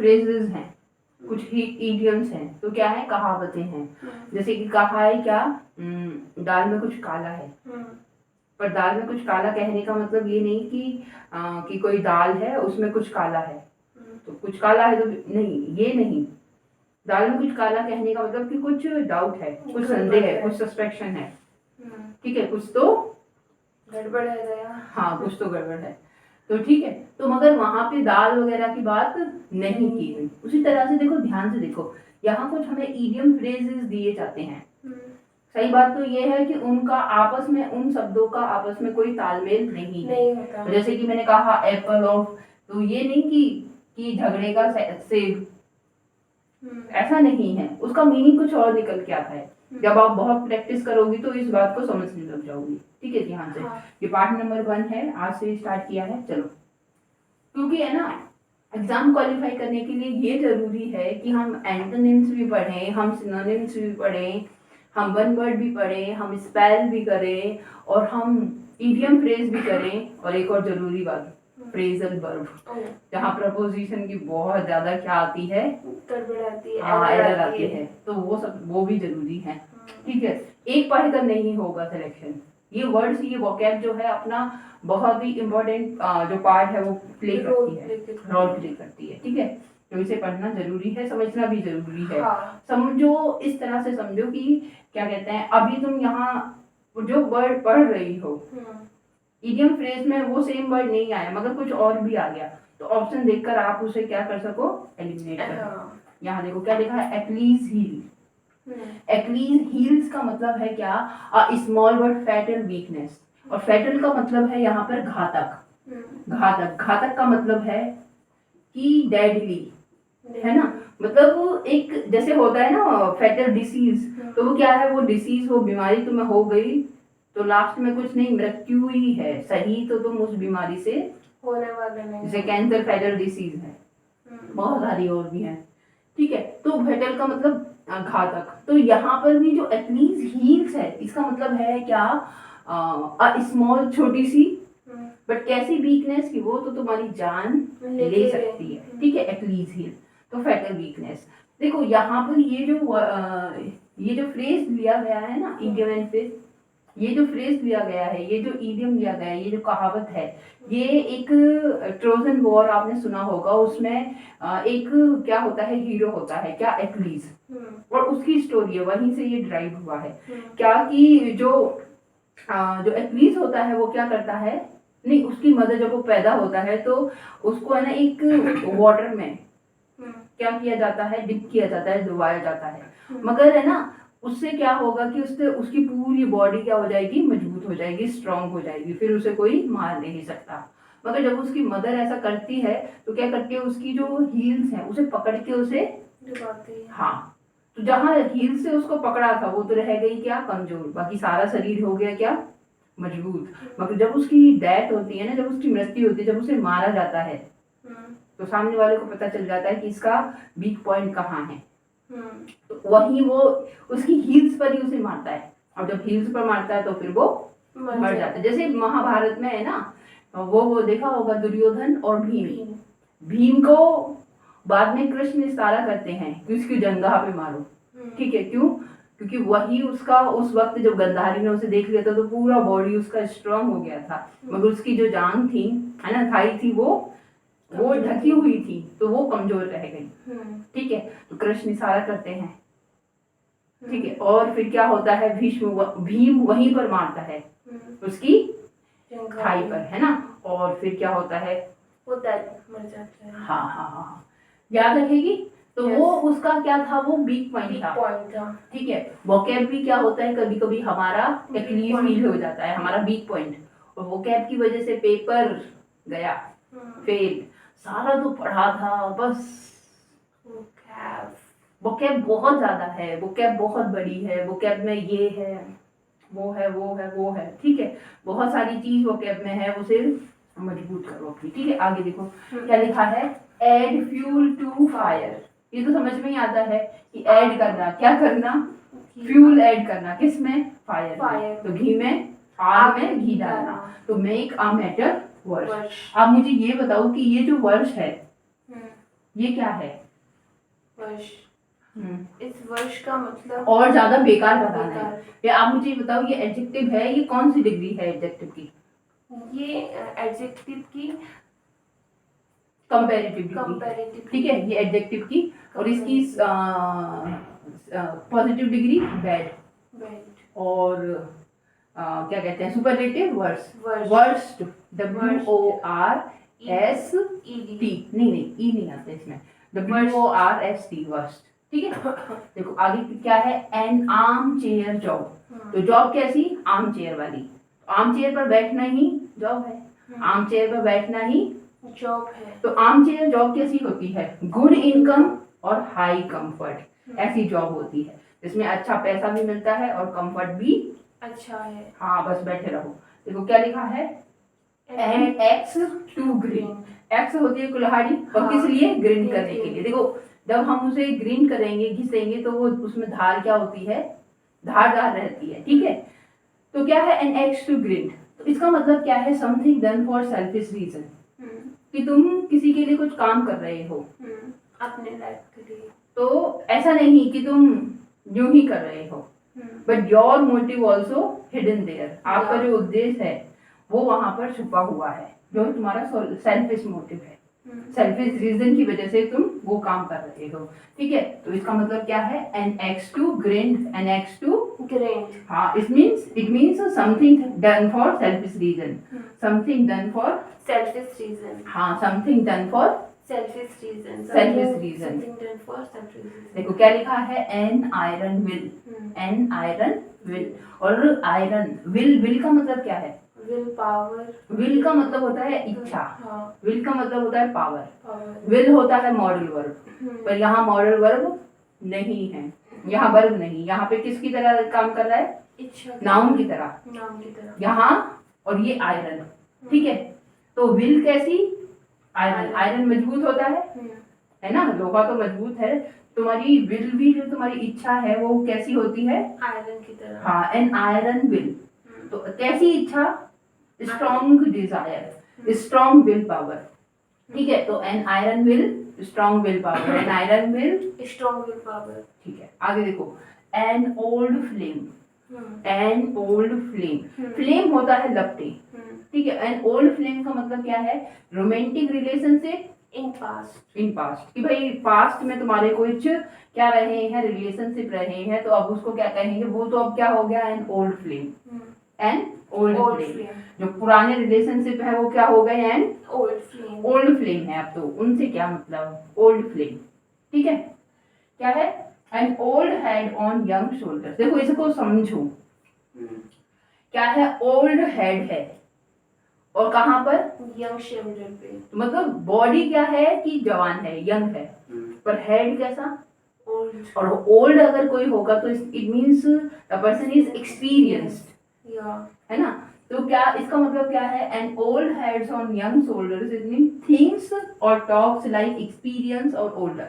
Phrases हैं, कुछ ही idioms हैं, तो क्या है, कहावतें हैं। जैसे कि कहा है क्या, दाल में कुछ काला है। पर दाल में कुछ काला कहने का मतलब ये नहीं कि कोई दाल है उसमें कुछ काला है, तो कुछ काला है तो नहीं, ये नहीं। दाल में कुछ काला कहने का मतलब कि कुछ डाउट है, कुछ संदेह है, कुछ सस्पेक्शन है, ठीक है, कुछ तो गड़बड़ है दया। हाँ, कुछ तो गड़बड़ है, तो ठीक है। तो मगर वहां पे दाल वगैरह की बात नहीं की गई। उसी तरह से देखो, ध्यान से देखो, यहाँ कुछ हमें इडियम फ्रेजेस दिए जाते हैं। सही बात तो ये है कि उनका आपस में, उन शब्दों का आपस में कोई तालमेल नहीं है। जैसे कि मैंने कहा एप्पल ऑफ, तो ये नहीं कि झगड़े का सेब, ऐसा नहीं है, उसका मीनिंग कुछ और निकल के आता है। जब आप बहुत प्रैक्टिस करोगी तो इस बात को समझने लग जाओगी, ठीक है, ध्यान से। ये पार्ट नंबर 1 है, आज से स्टार्ट किया है, चलो। क्योंकि है ना, एग्जाम क्वालिफाई करने के लिए ये जरूरी है कि हम एंटोनिम्स भी पढ़ें, हम सिनोनिम्स भी पढ़ें, हम वन वर्ड भी पढ़ें, हम स्पेल भी करें, और हम इडियम फ्रेज भी करें। और एक और जरूरी बात, फ्रेजल वर्ब, जहाँ प्रपोजिशन की बहुत ज्यादा क्या आती है, गड़बड़ आती है, एरर आती है, तो वो सब, वो भी जरूरी है, ठीक है। एक पढ़कर नहीं होगा सिलेक्शन। ये वर्ड्स, ये वोकैब जो है अपना बहुत ही इम्पोर्टेंट जो पार्ट है वो प्ले करती है, रोल प्ले करती है, ठीक है। तो इसे पढ़ना जरूरी है, समझना भी जरूरी है। समझो, इस तरह से समझो कि क्या कहते हैं, अभी तुम यहाँ जो वर्ड पढ़ रही हो, इडियम फ्रेज में वो सेम वर्ड नहीं आया मगर कुछ और भी आ गया, तो ऑप्शन देखकर आप उसे क्या कर सको, एलिमिनेट कर। यहाँ देखो क्या लिखा है, एटलीज हील। एटलीज हील्स का मतलब है क्या, a small but fatal weakness. और फैटल का मतलब है यहाँ पर घातक। घातक का मतलब है कि डेडली, है ना। मतलब एक जैसे होता है ना फैटल डिसीज, तो वो क्या है, वो डिसीज, वो बीमारी तुम्हें हो गई तो लास्ट में कुछ नहीं, मृत्यु ही है, सही तो तुम उस बीमारी से होने वाले नहीं। जैसे कैंसर फैटल डिसीज है, बहुत सारी और भी है, ठीक है। तो फैटल का मतलब घातक। तो यहाँ पर भी जो एटलीज हील्स है, इसका मतलब है क्या, स्मॉल, छोटी सी, बट कैसी वीकनेस की, वो तो तुम्हारी जान ले सकती है, ठीक है, एटलीज हील। तो फैटल वीकनेस। देखो यहाँ पर ये जो फ्रेज लिया गया है ना, इडियम एंड फ्रेज, ये जो फ्रेज लिया गया है, ये जो इडियम लिया गया है, ये जो कहावत है, ये एक ट्रोजन वॉर आपने सुना होगा, उसमें एक क्या होता है, हीरो होता है क्या, एक्लीज, और उसकी स्टोरी है, वहीं से ये ड्राइव हुआ है क्या, कि जो एक्लीज होता है वो क्या करता है, नहीं, उसकी मदर जब वो पैदा होता है तो उसको है ना एक वाटर में क्या किया जाता है, डिप किया जाता है, डुबाया जाता है, मगर है ना, उससे क्या होगा कि उससे उसकी पूरी बॉडी क्या हो जाएगी, मजबूत हो जाएगी, स्ट्रांग हो जाएगी, फिर उसे कोई मार नहीं सकता। मगर जब उसकी मदर ऐसा करती है तो क्या करती है, उसकी जो हील्स हैं उसे पकड़ के उसे डुबाती है। हाँ, तो जहाँ हील से उसको पकड़ा था वो तो रह गई क्या, कमजोर, बाकी सारा शरीर हो गया क्या, मजबूत। मगर जब उसकी डेथ होती है ना, जब उसकी मृत्यु होती है, जब उसे मारा जाता है, तो सामने वाले को पता चल जाता है कि इसका वीक पॉइंट कहाँ है, तो वहीं वो उसकी हील्स पर ही उसे मारता है, और जब हील्स पर मारता है तो फिर वो मर जाता है। जैसे महाभारत में है ना, वो देखा होगा, दुर्योधन और भीम को बाद में कृष्ण इशारा करते हैं कि उसकी जंघा पे मारो, ठीक है, क्यों, क्योंकि वही उसका उस वक्त जब गंधारी ने उसे देख लिया था तो पूरा बॉडी उसका स्ट्रांग हो गया था, मगर उसकी जो जांग थी, है ना, थाई थी, वो ढकी हुई थी, तो वो कमजोर रह गई, ठीक है। तो कृष्ण इशारा करते हैं, ठीक है, और फिर क्या होता है, भीम वहीं पर मारता है, उसकी थाई पर, है ना, और फिर क्या होता है, वो मर जाता है। हाँ हाँ हाँ, याद रखेगी। तो वो उसका क्या था, वो वीक पॉइंट था, ठीक है। वोकैब भी क्या होता है, कभी कभी हमारा एक्लीज हील हो जाता है, हमारा वीक पॉइंट, और वोकैब की वजह से पेपर गया, फेल, सारा तो पढ़ा था बस। वोकैब बहुत ज्यादा है, वोकैब बहुत बड़ी है, वोकैब में ये है, वो है, वो है, वो है, ठीक है, बहुत सारी चीज वोकैब में है, उसे मजबूत करो अपनी, ठीक है। आगे देखो क्या लिखा है, एड फ्यूल टू फायर। ये तो समझ में ही आता है कि ऐड करना, क्या करना, फ्यूल ऐड करना, किसमें, फायर, तो घी में, आग में घी डालना, तो मेक अ मैटर वर्स। आप मुझे ये बताओ कि ये जो वर्स है, ये क्या है? वर्ष। हम्म, इस वर्ष का मतलब और ज्यादा बेकार बताना है। बेकार। ये आप मुझे बताओ, ये एडजेक्टिव है, ये कौन सी डिग्री है एडजेक्टिव की? ये एडजेक्टिव की कंपैरेटिव डिग्री, कंपैरेटिव। ठीक है, ये एडजेक्टिव की। और इसकी पॉजिटिव डिग्री बैड, बैड। और क्या कहते हैं, superlative worst. Worst. Worst, WORST, ED. नहीं, ई नहीं आता इसमें, WORST, वर्स्ट, ठीक है। देखो आगे क्या है, एन आर्म चेयर जॉब। तो जॉब कैसी? आर्म चेयर वाली। आर्म चेयर पर बैठना ही जॉब है, आर्म चेयर पर बैठना ही जॉब है। तो आर्म चेयर जॉब कैसी होती है? गुड इनकम और हाई कंफर्ट, ऐसी जॉब होती है जिसमें अच्छा पैसा भी मिलता है और कंफर्ट भी अच्छा है। हाँ, बस बैठे रहो। देखो क्या लिखा है, an axe to grind. Axe होती है कुल्हाड़ी, और किस लिए? ग्रीन करने के लिए। देखो जब हम उसे ग्रीन करेंगे, घिसेंगे, तो वो उसमें धार क्या होती है? धारदार रहती है, ठीक है। तो क्या है, एन एक्स टू ग्रीन, तो इसका मतलब क्या है? Something done for selfish reason, कि तुम किसी के लिए कुछ काम कर रहे हो अपने लाइफ के लिए। तो ऐसा नहीं कि तुम यूं ही कर रहे हो, but your motive also hidden there. आपका जो उद्देश्य है वो वहां पर छुपा हुआ है, जो तुम्हारा सेल्फिश मोटिव है, सेल्फिश रीजन की वजह से तुम वो काम कर रहे हो, ठीक है। तो इसका मतलब क्या है, an axe to grind, an axe to grind. हाँ, it means something done for selfish reason, something done for selfish reason. हाँ, something done for selfish reason. Selfish reason. Something done for selfish reason. देखो क्या लिखा है, an iron will, an iron will. और iron will का मतलब क्या है? Will power. विल का मतलब होता है इच्छा, हाँ। विल का मतलब होता है पावर। पावर। विल होता है मॉडल वर्ब, पर यहाँ मॉडल वर्ब नहीं है, यहाँ वर्ब नहीं, यहाँ पे किसकी तरह काम कर रहा है? इच्छा। नाउन की तरह, नाउन की तरह यहाँ। और ये आयरन, ठीक है। तो विल कैसी? आयरन। आयरन मजबूत होता है ना, लोहा तो मजबूत है। तुम्हारी विल भी, जो तुम्हारी इच्छा है वो कैसी होती है? आयरन की तरह। हाँ, एन आयरन विल। तो कैसी इच्छा? Strong Dzire, strong will power, ठीक है। तो N iron will, strong will power, N iron will, strong will power, ठीक है। आगे देखो, an old flame, an old flame. Flame होता है लपटे, ठीक है। एन ओल्ड फ्लेम का मतलब क्या है? Romantic relationship in past. In past, कि भाई पास्ट में तुम्हारे कुछ क्या रहे हैं, रिलेशनशिप रहे हैं, तो अब उसको क्या कहेंगे? वो तो अब क्या हो गया? An old flame, an old flame. जो पुराने रिलेशनशिप है वो क्या हो गए? An old flame. Old flame है। अब तो उनसे क्या मतलब? ओल्ड फ्लेम, ठीक है। क्या है? An old head on young shoulder. देखो इसको समझो, क्या है? ओल्ड हेड है, और कहाँ पर? यंग शोल्डर पे। मतलब बॉडी क्या है कि जवान है, यंग है, पर हेड कैसा? ओल्ड। और ओल्ड अगर कोई होगा तो it means the person is experienced, है ना। तो क्या इसका मतलब क्या है? An old heads on young shoulders, it mean things और टॉक्स लाइक एक्सपीरियंस और ओल्डर।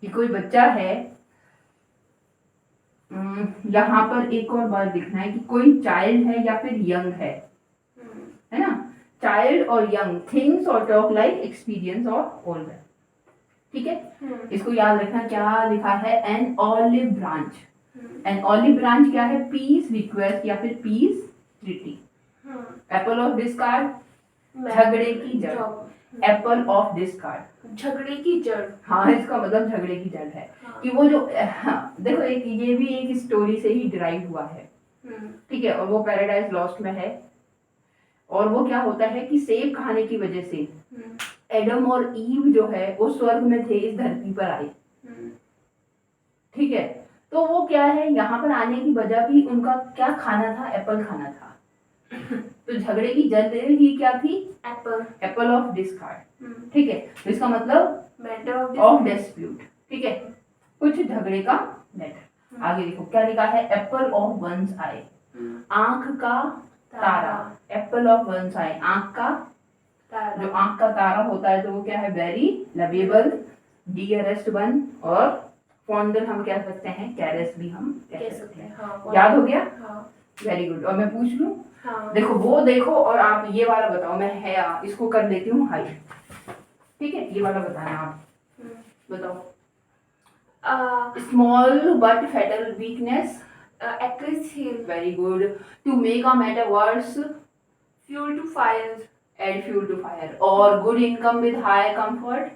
कि कोई बच्चा है, यहाँ पर एक और बात लिखना है कि कोई चाइल्ड है या फिर यंग है ना। चाइल्ड और यंग, थिंग्स और टॉक लाइक एक्सपीरियंस और ओल्डर, ठीक है। इसको याद रखना। क्या लिखा है? An olive branch. An olive branch क्या है? पीस रिक्वेस्ट या फिर peace treaty. Apple of discord, झगड़े की जड़। एप्पल ऑफ डिस्कार्ड, झगड़े की जड़। हाँ, इसका मतलब झगड़े की जड़ है। कि वो जो देखो, एक ये भी एक स्टोरी से ही डिराइव हुआ है, ठीक है। और वो पैराडाइज लॉस्ट में है। और वो क्या होता है कि सेब खाने की वजह से एडम और ईव जो है वो स्वर्ग में थे, इस धरती पर आए, ठीक है। तो वो क्या है, यहाँ पर आने की वजह भी उनका क्या खाना था? एप्पल खाना था। तो झगड़े की जड़ ही क्या थी? एप्पल। एप्पल ऑफ डिस्कार्ड, ठीक है। तो इसका मतलब मैटर ऑफ डिस्प्यूट, ठीक है, कुछ झगड़े का मैटर। आगे देखो क्या लिखा है? एप्पल ऑफ वंस आई, आंख का तारा। एप्पल ऑफ वंस आई, आंख का तारा। जो आंख का तारा होता है तो वो क्या है? Very lovable, dearest one. और फॉन्डल हम कह सकते हैं, कैरेस भी हम कह सकते हैं। हाँ, याद हो गया? हाँ। Very good. और मैं पूछ लूं? हाँ। देखो वो देखो, और आप ये वाला बताओ। मैं है इसको कर लेती हूँ हाई, ठीक है। ये वाला बताना आप। बताओ। Uh, small but fatal weakness, Achilles heel. Very good. To make a matter worse, Fuel to fire. Add fuel to fire. और good income with high comfort,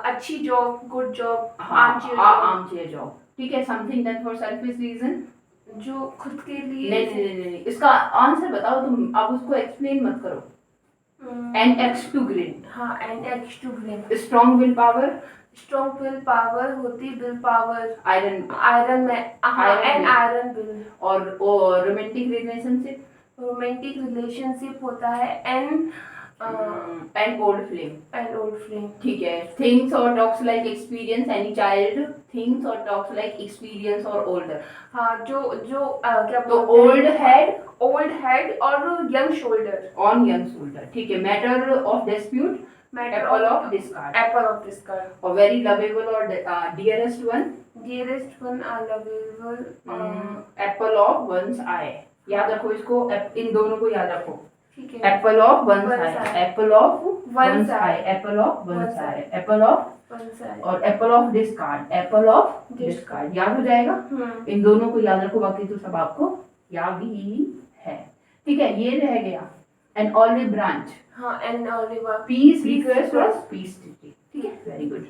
अच्छी जॉब, गुड जॉब, हाँ आर्मचेयर जॉब, आर्मचेयर जॉब। ठीक है, something done for selfish reason. जो खुद के लिए नहीं, इसका आंसर बताओ तुम, अब उसको एक्सप्लेन मत करो। एंड एक्स टू ग्रीन, हाँ, an axe to grind. Strong will power, strong will power होती, विल पावर आयरन, आयरन में, हाँ, Iron and will. Iron will. और रोमांटिक रिलेशनशिप, रोमांटिक रिलेशनशिप होता है and and old flame. And old flame. ठीक है, things और talks like experience, any child things और टॉक्स लाइक एक्सपीरियंस और ओल्डर। हाँ, जो क्या तो बोलते हैं? ओल्ड हेड और young shoulder. On young shoulder. ठीक है, matter of dispute, apple of discord. Apple of discord. और वेरी लवेबल और dearest one, dearest one are lovable, apple of one's eye. याद रखो इसको, इन दोनों को याद रखो। ठीक है। Apple of one's One's eye, eye. Apple of one's One's eye, eye. Apple of one's One's eye, eye. Apple of, one side. और apple of discord, apple of discord. याद हो जाएगा। इन दोनों को याद रखो, बाकी तो सब आपको याद ही है। ठीक है, ये रह गया। एन ऑलिव ब्रांच, हाँ, एंड ऑलिव पीस रिक्वेस्ट और पीस। ठीक है, वेरी गुड।